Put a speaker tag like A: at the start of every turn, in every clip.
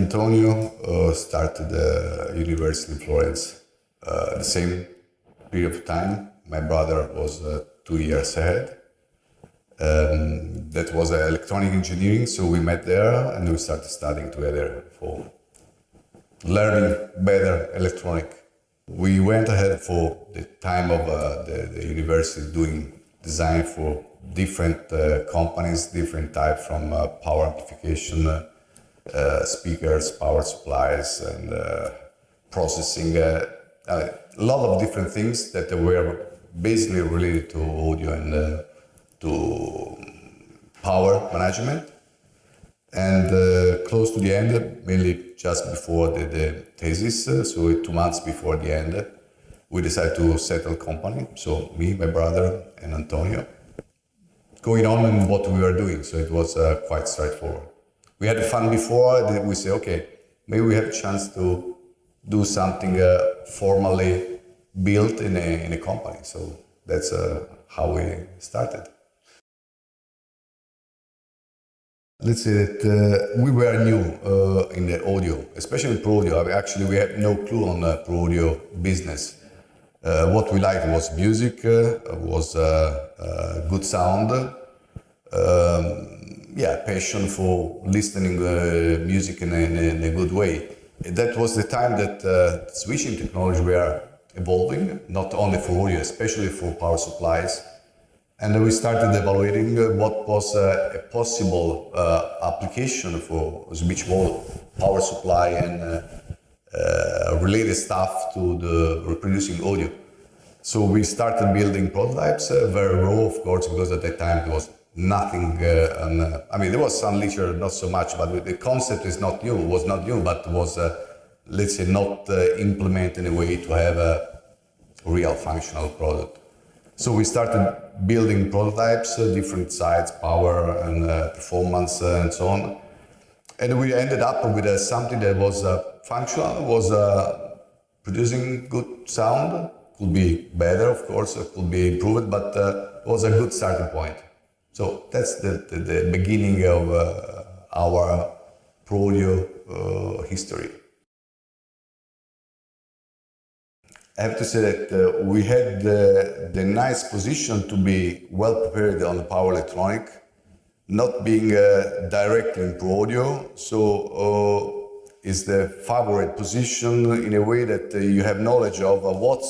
A: Antonio started the university in Florence the same period of time. My brother was 2 years ahead. That was electronic engineering, so we met there and we started studying together for learning better electronic. We went ahead for the time of the university doing design for different companies, different type from power amplification, speakers, power supplies, and processing. A lot of different things that were basically related to audio and to power management. And close to the end, mainly just before the thesis, so 2 months before the end, we decided to settle company. So me, my brother, and Antonio, going on in what we were doing. So it was quite straightforward. We had fun before, then we say, okay, maybe we have a chance to do something formally built in a company. So that's how we started. Let's say that we were new in the audio, especially in Pro Audio. Actually, we had no clue on Pro Audio business. What we liked was music, was good sound, passion for listening music in a good way. That was the time that switching technology were evolving, not only for audio, especially for power supplies. And we started evaluating what was a possible application for switch mode, power supply, and related stuff to the reproducing audio. So we started building prototypes, very raw, of course, because at that time there was nothing. There was some literature, not so much, but the concept is not new. Was not new, but was, let's say, not implemented in a way to have a real functional product. So we started building prototypes, different sides, power and performance and so on. And we ended up with something that was functional, was producing good sound. Could be better, of course, could be improved, but was a good starting point. So that's the beginning of our Pro Audio history. I have to say that we had the nice position to be well prepared on the power electronic, not being directly in Pro Audio, so is the favorite position in a way that you have knowledge of what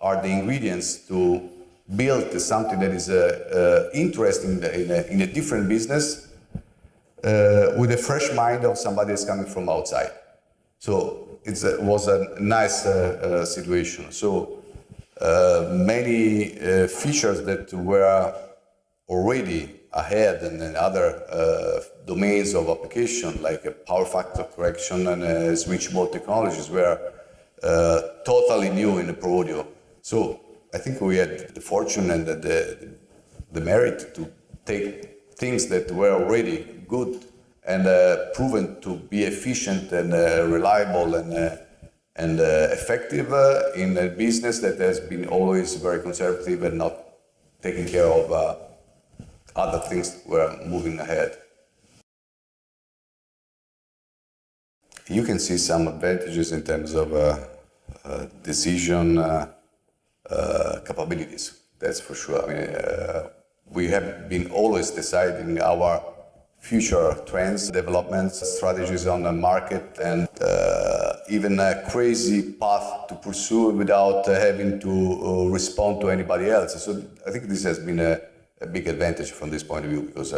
A: are the ingredients to build something that is interesting in a different business with a fresh mind of somebody that's coming from outside. So it was a nice situation. So many features that were already ahead in other domains of application, like a power factor correction and switch mode technologies, were totally new in the Pro Audio. So I think we had the fortune and the merit to take things that were already good and proven to be efficient and reliable and effective in a business that has been always very conservative and not taking care of other things that were moving ahead. You can see some advantages in terms of decision capabilities, that's for sure. We have been always deciding our future trends, developments, strategies on the market, and even a crazy path to pursue without having to respond to anybody else. So I think this has been a big advantage from this point of view, because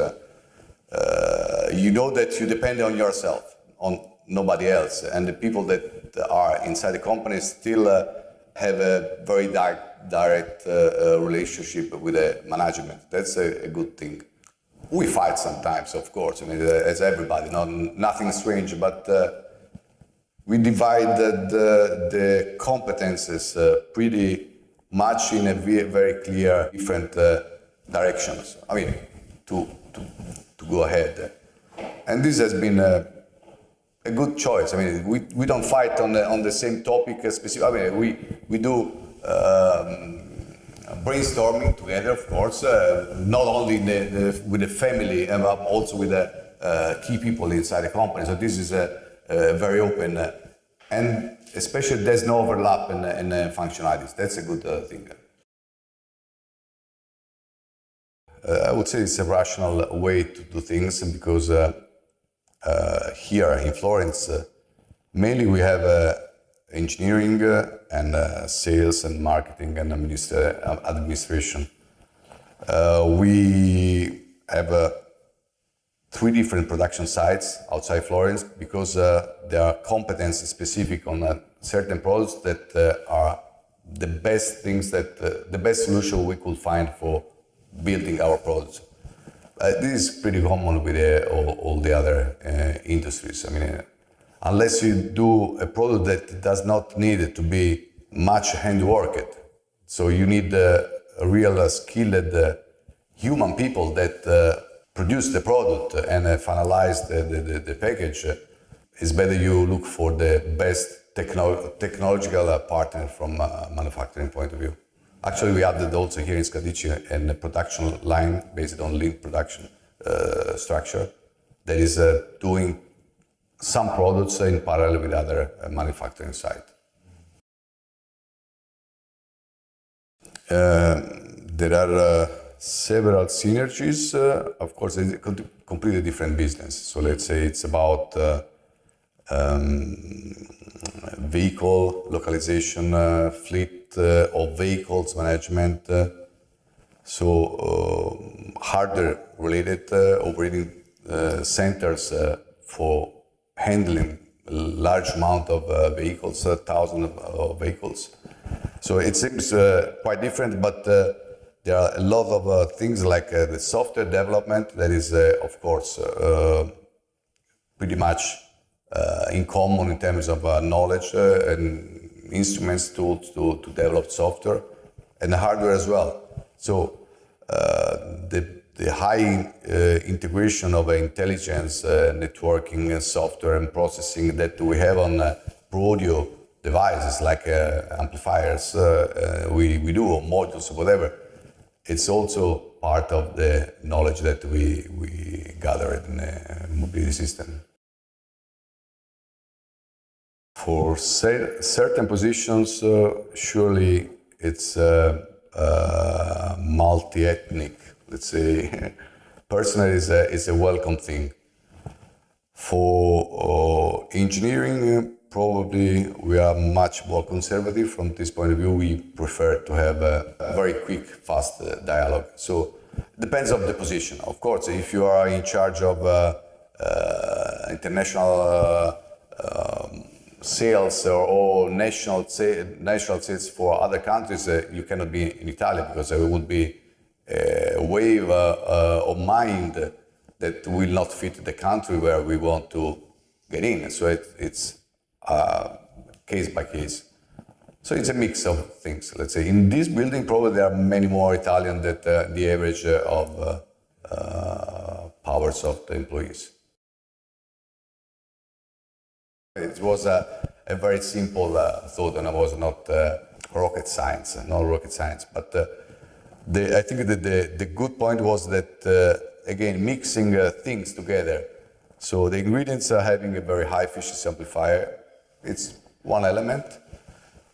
A: you know that you depend on yourself, on nobody else, and the people that are inside the company still have a very direct relationship with the management. That's a good thing. We fight sometimes, of course, as everybody, nothing strange, but we divide the competences pretty much in a very clear different directions, to go ahead. And this has been a good choice. We don't fight on the same topic specifically. We do brainstorming together, of course, not only with the family, but also with the key people inside the company. So this is very open, and especially there's no overlap in functionalities. That's a good thing. I would say it's a rational way to do things because here in Florence, mainly we have engineering and sales and marketing and administration. We have 3 different production sites outside Florence because there are competencies specific on certain products that are the best things the best solution we could find for building our products. This is pretty common with all the other industries. I mean, unless you do a product that does not need to be much handworked, so you need a real skilled human people that produce the product and finalize the package. It's better you look for the best technological partner from a manufacturing point of view. Actually, we added also here in Scadici a production line based on lean production structure that is doing some products in parallel with other manufacturing sites. There are several synergies. Of course, it's a completely different business. So let's say it's about vehicle localization, fleet of vehicles management, hardware related operating centers for handling a large amount of vehicles, thousands of vehicles. So it seems quite different, but there are a lot of things like the software development that is, of course, pretty much in common in terms of knowledge and instruments, tools to develop software, and the hardware as well. So the high integration of intelligence, networking, software, and processing that we have on audio devices like amplifiers, we do, or modules, or whatever. It's also part of the knowledge that we gather in a mobility system. For certain positions, surely it's multi-ethnic, let's say. Personally, is a welcome thing. For engineering, probably we are much more conservative from this point of view. We prefer to have a very quick, fast dialogue. So it depends on the position. Of course, if you are in charge of international sales or national sales for other countries, you cannot be in Italy because there would be a wave of mind that will not fit the country where we want to get in. So it's case by case. So it's a mix of things, let's say. In this building, probably there are many more Italian than the average of Powersoft employees. It was a very simple thought, and it was not rocket science, but I think that the good point was that, again, mixing things together. So the ingredients are having a very high efficiency amplifier. It's one element.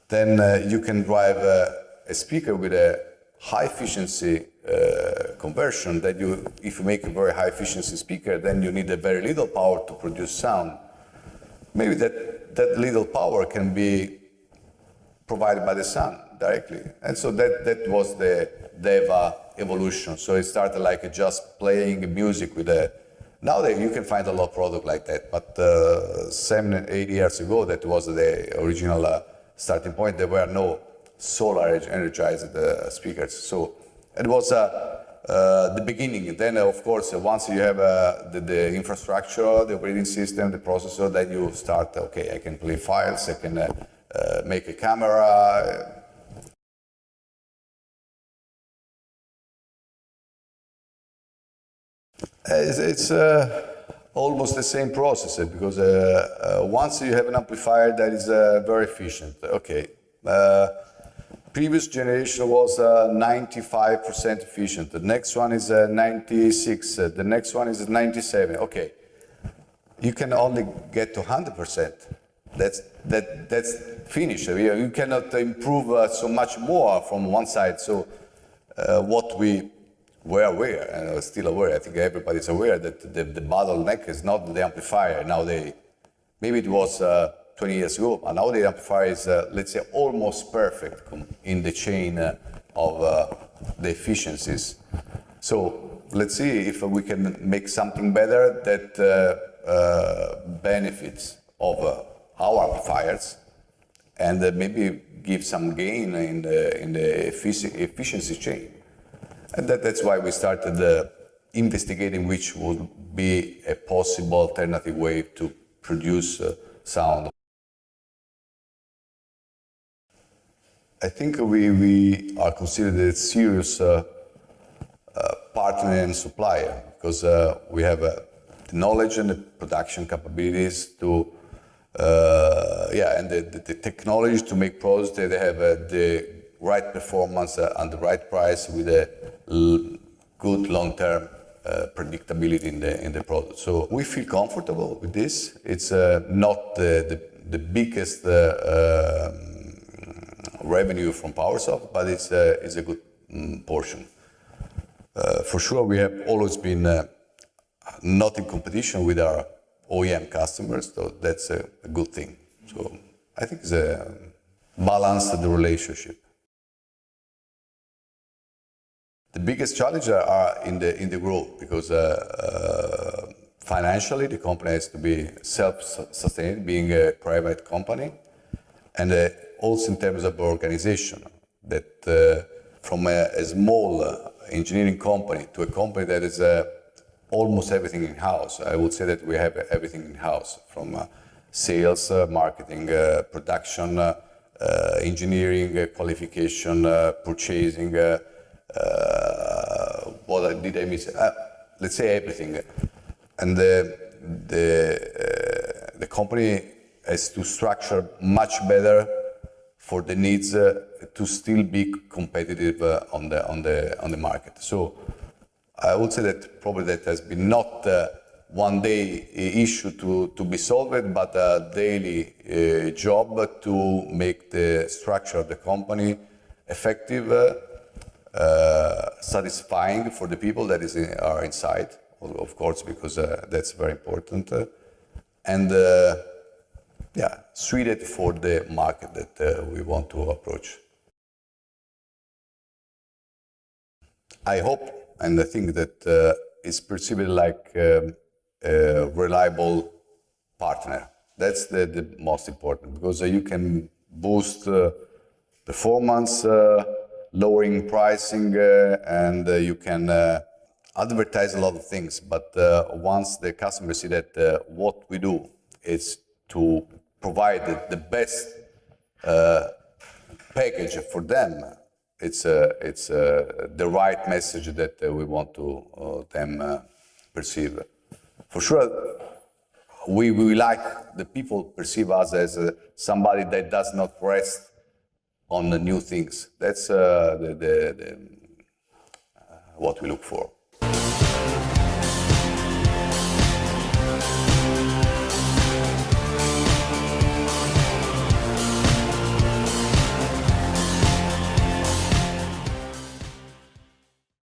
A: Then you can drive a speaker with a high efficiency conversion that if you make a very high efficiency speaker, then you need a very little power to produce sound. Maybe that little power can be provided by the sun directly. And so that was the DEVA evolution. So it started like just playing music with nowadays you can find a lot of product like that, but 7 or 8 years ago, that was the original starting point. There were no solar energized speakers. So it was the beginning. Then, of course, once you have the infrastructure, the operating system, the processor, then you start, okay, I can play files, I can make a camera. It's almost the same process because once you have an amplifier that is very efficient, okay. Previous generation was 95% efficient. The next one is 96. The next one is 97. Okay. you can only get to 100%. That's finished. You cannot improve so much more from one side. So what we were aware, and are still aware, I think everybody's aware that the bottleneck is not the amplifier nowadays. Maybe it was 20 years ago, but now the amplifier is, let's say, almost perfect in the chain of the efficiencies. So let's see if we can make something better that benefits of our amplifiers, and maybe give some gain in the efficiency chain. And that's why we started investigating which would be a possible alternative way to produce sound. I think we are considered a serious partner and supplier, because we have the knowledge and the production capabilities to and the technology to make products that have the right performance and the right price with a good long-term predictability in the product. So we feel comfortable with this. It's not the biggest revenue from Powersoft, but it's a good portion. For sure, we have always been not in competition with our OEM customers, so that's a good thing. So I think it's a balanced relationship. The biggest challenges are in the growth, because financially the company has to be self-sustained, being a private company, and also in terms of organization, that from a small engineering company to a company that is almost everything in-house. I would say that we have everything in-house, from sales, marketing, production, engineering, qualification, purchasing, what did I miss? Let's say everything. And the company has to structure much better for the needs to still be competitive on the market. So I would say that probably that has been not one day issue to be solved, but a daily job to make the structure of the company effective, satisfying for the people that are inside, of course, because that's very important, and suited for the market that we want to approach. I hope, and I think that it's perceived like a reliable partner. That's the most important, because you can boost performance, lowering pricing, and you can advertise a lot of things. But once the customers see that what we do is to provide the best package for them, it's the right message that we want to them perceive. For sure, we like the people perceive us as somebody that does not rest on the new things. That's what we look for.